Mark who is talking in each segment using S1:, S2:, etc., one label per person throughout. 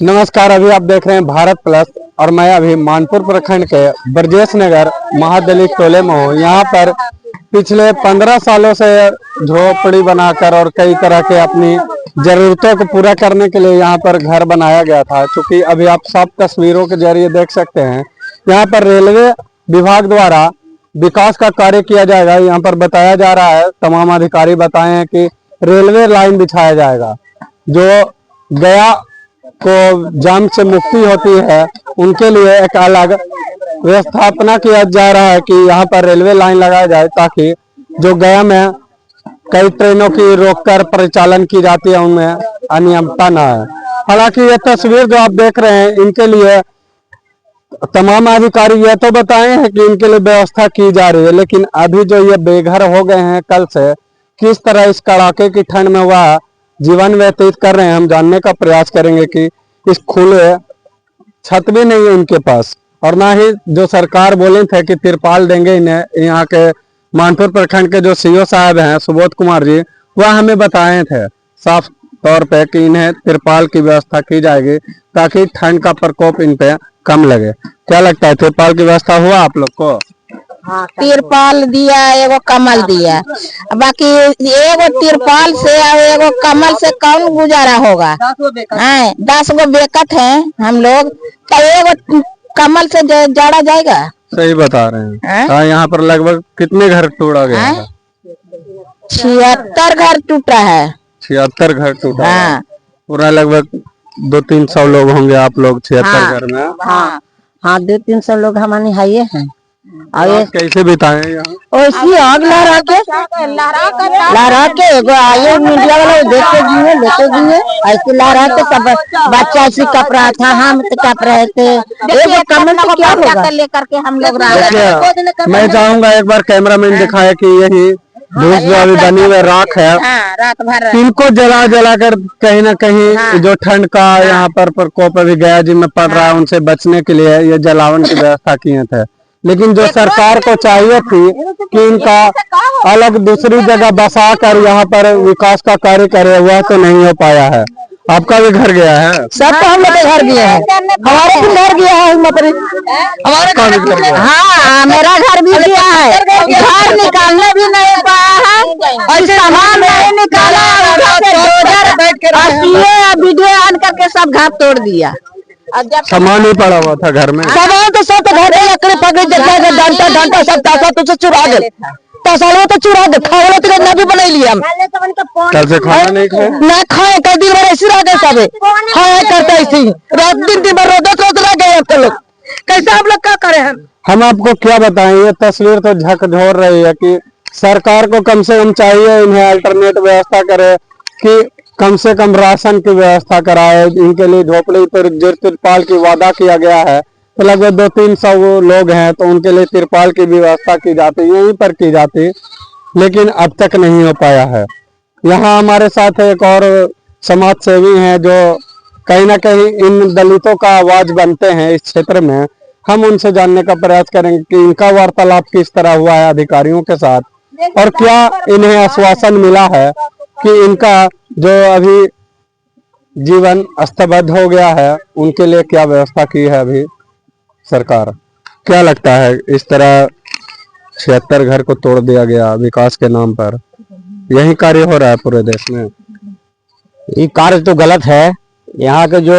S1: नमस्कार। अभी आप देख रहे हैं भारत प्लस और मैं अभी मानपुर प्रखंड के ब्रजेश नगर महादलित टोले में हूँ। यहाँ पर पिछले 15 सालों से झोपड़ी बनाकर और कई तरह के अपनी जरूरतों को पूरा करने के लिए यहाँ पर घर बनाया गया था। क्योंकि अभी आप सब तस्वीरों के जरिए देख सकते हैं, यहाँ पर रेलवे विभाग द्वारा विकास का कार्य किया जाएगा। यहाँ पर बताया जा रहा है, तमाम अधिकारी बताए हैं कि रेलवे लाइन बिछाया जाएगा। जो गया को जाम से मुक्ति होती है उनके लिए एक अलग व्यवस्थापना किया जा रहा है कि यहाँ पर रेलवे लाइन लगाया जाए, ताकि जो गया में कई ट्रेनों की रोककर परिचालन की जाती है उनमें अनियमितता न है। हालांकि ये तस्वीर जो आप देख रहे हैं, इनके लिए तमाम अधिकारी ये तो बताए हैं कि इनके लिए व्यवस्था की जा रही है, लेकिन अभी जो ये बेघर हो गए हैं कल से, किस तरह इस कड़ाके की ठंड में वह जीवन व्यतीत कर रहे हैं, हम जानने का प्रयास करेंगे। कि इस खुले छत भी नहीं है इनके पास, और ना ही जो सरकार बोले थे कि तिरपाल देंगे इन्हें। यहाँ के मानपुर प्रखंड के जो सीओ साहब हैं सुबोध कुमार जी, वह हमें बताए थे साफ तौर पे कि इन्हें तिरपाल की व्यवस्था की जाएगी ताकि ठंड का प्रकोप इन पे कम लगे। क्या लगता है, तिरपाल की व्यवस्था हुआ आप लोग को?
S2: तिरपाल दिया, एगो कमल दिया, बाकी एगो तिरपाल से और एगो कमल से कौन गुजारा होगा? 10 गो बेकत है हम लोग, तो एगो कमल से जाड़ा जाएगा?
S1: सही बता रहे हैं। यहाँ पर लगभग कितने घर टूटा गया है?
S2: 76 घर टूटा है।
S1: 76 घर टूटा है। पूरा लगभग 200-300 लोग होंगे आप लोग 76 घर में।
S2: हाँ 200-300 लोग हमारे हाइए हैं।
S1: और कैसे बिताए यहाँ?
S2: ऐसी आग लहरा के एगो आयो मीडिया वाला देखते जिए लेते जिए, ऐसे लहरा के सब बच्चा ऐसे कप रहा था, हम कप रहे थे। एगो कमल से क्या होगा लेकर के हम लोग रहे।
S1: मैं चाहूंगा एक बार कैमरामैन दिखाए कि यही धूप जो अभी बनी हुई राख है,
S2: रात भर
S1: इनको जला जला कर कहीं ना कहीं जो ठंड का यहाँ पर प्रकोप अभी गया जी में पड़ रहा है, उनसे बचने के लिए ये जलावन की व्यवस्था किए थे। लेकिन जो सरकार को चाहिए थी कि इनका अलग दूसरी जगह बसा कर यहाँ पर विकास का कार्य करे, वह तो नहीं हो पाया है। आपका भी घर गया है?
S2: सब तो हम लोग घर गया है, हमारे भी घर गया है, हमारे हाँ मेरा घर भी गया है। घर निकालने भी नहीं पाया है और सामान नहीं निकाला, वीडियो ऑन करके सब घर तोड़ दिया।
S1: सामान ही पड़ा हुआ था घर में,
S2: सामान तो सब घर में लकड़ी पकड़ डंटा डंटा सब तासा तो चुरा गए, तसालो तो चुरा गए, खावलो तो ना भी बना लिया हम।
S1: कल से खाना नहीं खाए
S2: ना खाए, कई दिन भर ऐसे रह गए सब, हाँ करते ऐसे रात दिन भर रोज रह गए आप लोग। कैसे आप लोग क्या करें?
S1: हम आपको क्या बताएं, ये तस्वीर तो झकझोर रही है कि सरकार को कम से कम चाहिए इन्हें अल्टरनेट व्यवस्था करे, कि कम से कम राशन की व्यवस्था कराए। इनके लिए झोपड़ी पर जो तिरपाल की वादा किया गया है, तो लगभग 200-300 लोग हैं, तो उनके लिए तिरपाल की व्यवस्था की जाती, यहीं पर की जाती, लेकिन अब तक नहीं हो पाया है। यहाँ हमारे साथ एक और समाज सेवी हैं जो कहीं ना कहीं इन दलितों का आवाज बनते हैं इस क्षेत्र में। हम उनसे जानने का प्रयास करेंगे कि इनका वार्तालाप किस तरह हुआ है अधिकारियों के साथ, और क्या इन्हें आश्वासन मिला है कि इनका जो अभी जीवन अस्तबद्ध हो गया है उनके लिए क्या व्यवस्था की है अभी सरकार। क्या लगता है, इस तरह 76 घर को तोड़ दिया गया विकास के नाम पर, यही कार्य हो रहा है पूरे देश में?
S3: ये कार्य तो गलत है। यहाँ के जो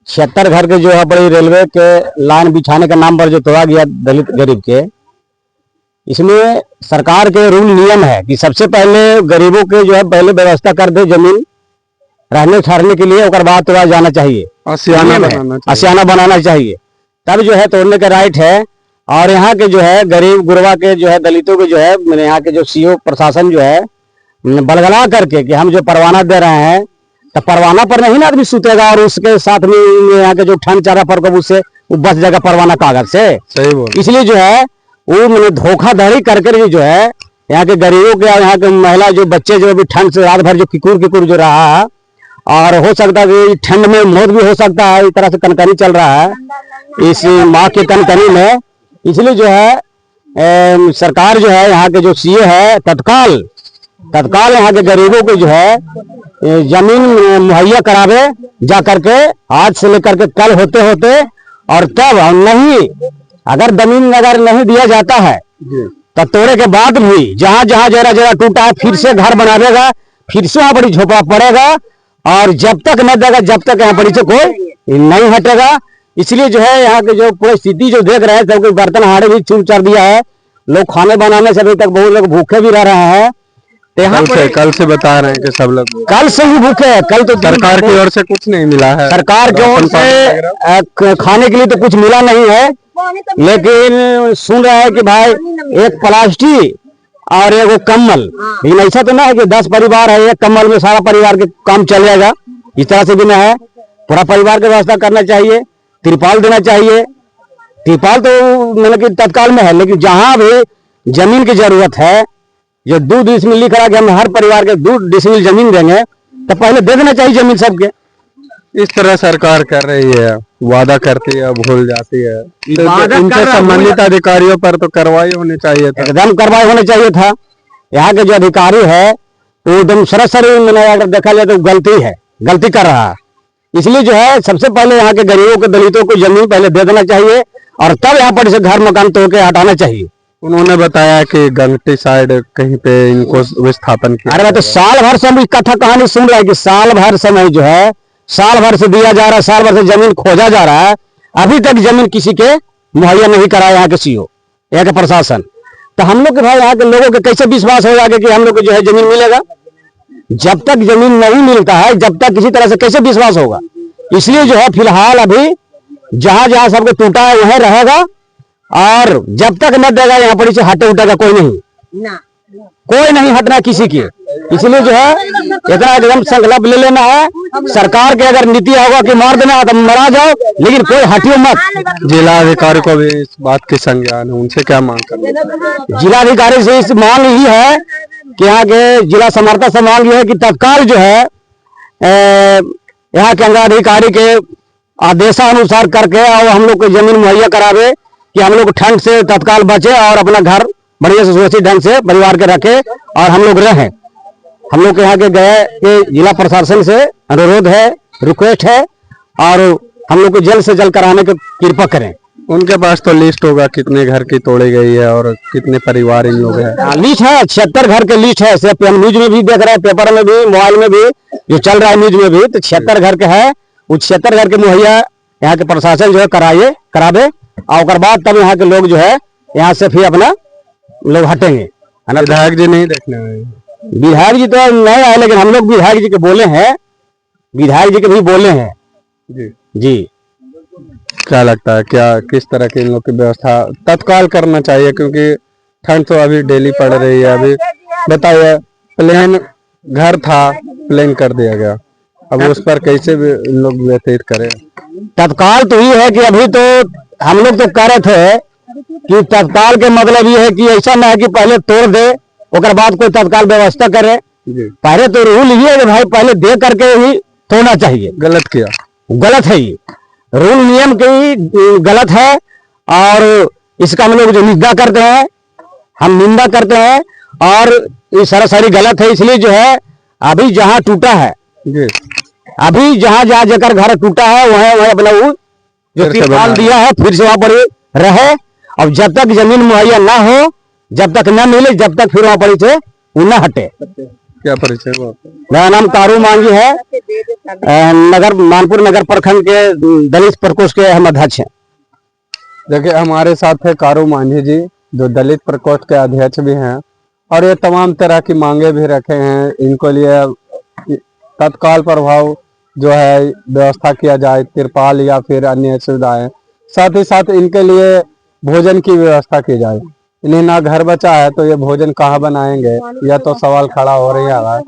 S3: 76 घर के जो है बड़ी रेलवे के लाइन बिछाने के नाम पर जो तोड़ा गया दलित गरीब के, इसमें सरकार के रूल नियम है कि सबसे पहले गरीबों के जो है पहले व्यवस्था कर दे जमीन रहने ठहरने के लिए, और बाद तोड़ा जाना चाहिए, आशियाना बनाना चाहिए, तब जो है तोड़ने का राइट है। और यहाँ के जो है गरीब गुरबा के जो है दलितों के जो है यहाँ के जो सीओ प्रशासन जो है बलगला करके कि हम जो परवाना दे रहे हैं, तो परवाना पर नहीं ना आदमी सुतेगा, और उसके साथ में यहाँ के जो ठंड चारा पर उससे वो बच जाएगा परवाना कागज से। सही बोल। इसलिए जो है वो मैंने धोखाधड़ी करके जो है यहाँ के गरीबों के और यहाँ के महिला जो बच्चे जो अभी ठंड से रात भर जो किकुर जो रहा है, और हो सकता है कि ठंड में मौत भी हो सकता है, इस तरह से कनकनी चल रहा है इस माँ के कनकनी में। इसलिए जो है सरकार जो है यहाँ के जो सीए है तत्काल यहाँ के गरीबों को जो है जमीन मुहैया करावे जा करके, आज से लेकर के कल होते होते। और तब नहीं, अगर जमीन अगर नहीं दिया जाता है तो तोड़े के बाद भी जहां जहां जरा जरा टूटा है फिर से घर बनावेगा, फिर से वहां बड़ी झोपड़ा पड़ेगा। और जब तक न देगा जब तक यहाँ बड़ी से कोई नहीं हटेगा। इसलिए जो है यहाँ की जो पूरी स्थिति जो देख रहे हैं, सबके बर्तन हाड़े भी छूट चढ़ दिया है। लोग खाने बनाने से अभी तक बहुत लोग भूखे भी रह रहे हैं।
S1: कल से बता रहे हैं कि सब लोग
S3: कल से ही भूखे हैं। कल तो
S1: सरकार की ओर से कुछ नहीं मिला है,
S3: सरकार की ओर से खाने के लिए तो कुछ मिला नहीं है, लेकिन सुन रहे हैं कि भाई एक प्लास्टिक और एक वो कम्बल। लेकिन ऐसा तो ना है कि 10 परिवार है, एक कम्बल में सारा परिवार के काम चल जाएगा, इस तरह से भी ना है। पूरा परिवार की व्यवस्था करना चाहिए, तिरपाल देना चाहिए। तिरपाल तो मतलब कि तत्काल में है, लेकिन जहां भी जमीन की जरूरत है, जो 2 डिसमिल लिख रहा है कि हम हर परिवार के 2 डिसमिल जमीन देंगे, तो पहले दे देना चाहिए जमीन सबके।
S1: इस तरह सरकार कर रही है, वादा करती है भूल जाती है। तो इनसे संबंधित अधिकारियों पर तो कार्रवाई होनी चाहिए था,
S3: एकदम कार्रवाई होनी चाहिए था। यहाँ के जो अधिकारी है वो एकदम सरासर, मैंने अगर देखा जाए तो गलती कर रहा है। इसलिए जो है सबसे पहले यहाँ के गरीबों को, दलितों को जमीन पहले दे देना चाहिए और तब यहाँ पर से घर मकान तोड़ के हटाना चाहिए।
S1: उन्होंने बताया कि गंगटी साइड कहीं पे इनको विस्थापन किया।
S3: अरे तो साल भर से हम कथा कहानी सुन रहे हैं कि साल भर समय जो है, साल भर से दिया जा रहा है, साल भर से जमीन खोजा जा रहा है, अभी तक जमीन किसी के मुहैया नहीं कराया यहाँ के सीओ, यहाँ के प्रशासन। तो हम लोग के भाई यहाँ के लोगों के कैसे विश्वास हो जाएगा कि हम लोग को जो है जमीन मिलेगा? जब तक जमीन नहीं मिलता है, जब तक किसी तरह से कैसे विश्वास होगा? इसलिए जो है फिलहाल अभी जहां जहां सबको टूटा है वह रहेगा, और जब तक न देगा यहाँ पर से हटे उठेगा कोई नहीं हटना किसी की। इसलिए जो है इतना एकदम संकल्प ले लेना है। सरकार के अगर नीति होगा कि मार देना तो मरा जाओ, लेकिन कोई हटियो मत।
S1: जिला अधिकारी को भी इस बात की संज्ञान है, उनसे क्या मांग कर?
S3: जिला अधिकारी से इस मांग यही है कि यहाँ के जिला समर्था से मांग यह है कि तत्काल जो है यहाँ के अंगाधिकारी के आदेशानुसार करके और हम लोग को जमीन मुहैया करावे कि हम लोग ठंड से तत्काल बचे और अपना घर बढ़िया से सुरक्षित ढंग से परिवार के रखे और हम लोग रहे। हम लोग के यहाँ के गए कि जिला प्रशासन से अनुरोध है, रिक्वेस्ट है, और हम लोग को जल्द से जल्द कराने की कृपा करें।
S1: उनके पास तो लिस्ट होगा कितने घर की तोड़ी गई है और कितने परिवार इन लोग हैं।
S3: लिस्ट है, 76 घर के लिस्ट है। सिर्फ हम न्यूज में भी देख रहे हैं, पेपर में भी, मोबाइल में भी जो चल रहा है न्यूज में भी, तो 76 घर के है। उस 76 घर के मुहैया यहाँ के प्रशासन जो है करावे, और उसके बाद तब यहाँ के लोग जो है यहाँ से फिर अपना लोग हटेंगे।
S1: विधायक जी नहीं देखने आए?
S3: विधायक जी तो नहीं आए, लेकिन हम लोग विधायक जी के बोले हैं, विधायक जी के भी बोले हैं जी।
S1: क्या लगता है, क्या किस तरह की इन लोग की व्यवस्था तत्काल करना चाहिए? क्योंकि ठंड तो अभी डेली पड़ रही है। अभी बताइए, प्लेन घर था, प्लेन कर दिया गया, अब उस पर कैसे भी लोग व्यतीत करें?
S3: तत्काल तो ये है कि अभी तो हम लोग तो कह रहे थे कि तत्काल के मतलब ये है कि ऐसा ना है कि पहले तोड़ दे उसके बाद कोई तत्काल व्यवस्था करे। पहले तो रूल ये है कि भाई पहले दे करके ही तोड़ना चाहिए।
S1: गलत किया,
S3: गलत है ये रूल, नियम की गलत है, और इसका हम लोग जो निंदा करते हैं, हम निंदा करते हैं, और ये सरासरी गलत है। इसलिए जो है अभी जहाँ टूटा है, अभी जहाँ जहाँ जकर घर टूटा है वह अपना वो जो तिरपाल दिया है फिर से वहां पर रहे, और जब तक जमीन मुहैया ना हो, जब तक न मिले, जब तक फिर वहां पर से वो न हटे।
S1: क्या परिचय?
S3: मेरा नाम कारू मांझी है, मानपुर नगर प्रखंड के दलित प्रकोष्ठ के हम अध्यक्ष हैं।
S1: देखिए, हमारे साथ है कारू मांझी जी, जो दलित प्रकोष्ठ के अध्यक्ष भी हैं, और ये तमाम तरह की मांगे भी रखे हैं। इनको लिए तत्काल प्रभाव जो है व्यवस्था किया जाए, तिरपाल या फिर अन्य सुविधाएं, साथ ही साथ इनके लिए भोजन की व्यवस्था की जाए। इन्हें ना घर बचा है तो ये भोजन कहाँ बनाएंगे, यह तो सवाल खड़ा हो रही है।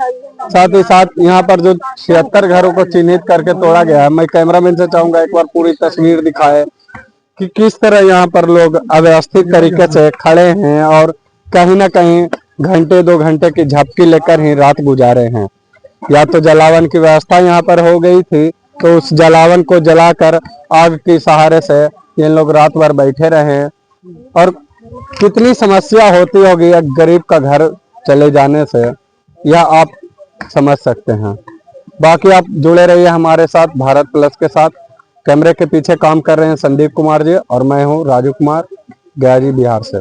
S1: साथ ही साथ यहाँ पर जो 76 घरों को चिन्हित करके तोड़ा गया है, मैं कैमरामैन से चाहूंगा एक बार पूरी तस्वीर दिखाए कि किस तरह यहाँ पर लोग अव्यवस्थित तरीके से खड़े हैं और कहीं ना कहीं घंटे 2 घंटे की झपकी लेकर ही रात गुजारे हैं। या तो जलावन की व्यवस्था यहाँ पर हो गई थी, तो उस जलावन को जलाकर आग के सहारे से ये लोग रात भर बैठे रहे, और कितनी समस्या होती होगी एक गरीब का घर चले जाने से, यह आप समझ सकते हैं। बाकी आप जुड़े रहिए हमारे साथ भारत प्लस के साथ। कैमरे के पीछे काम कर रहे हैं संदीप कुमार जी और मैं हूं राजू कुमार, गया जी बिहार से।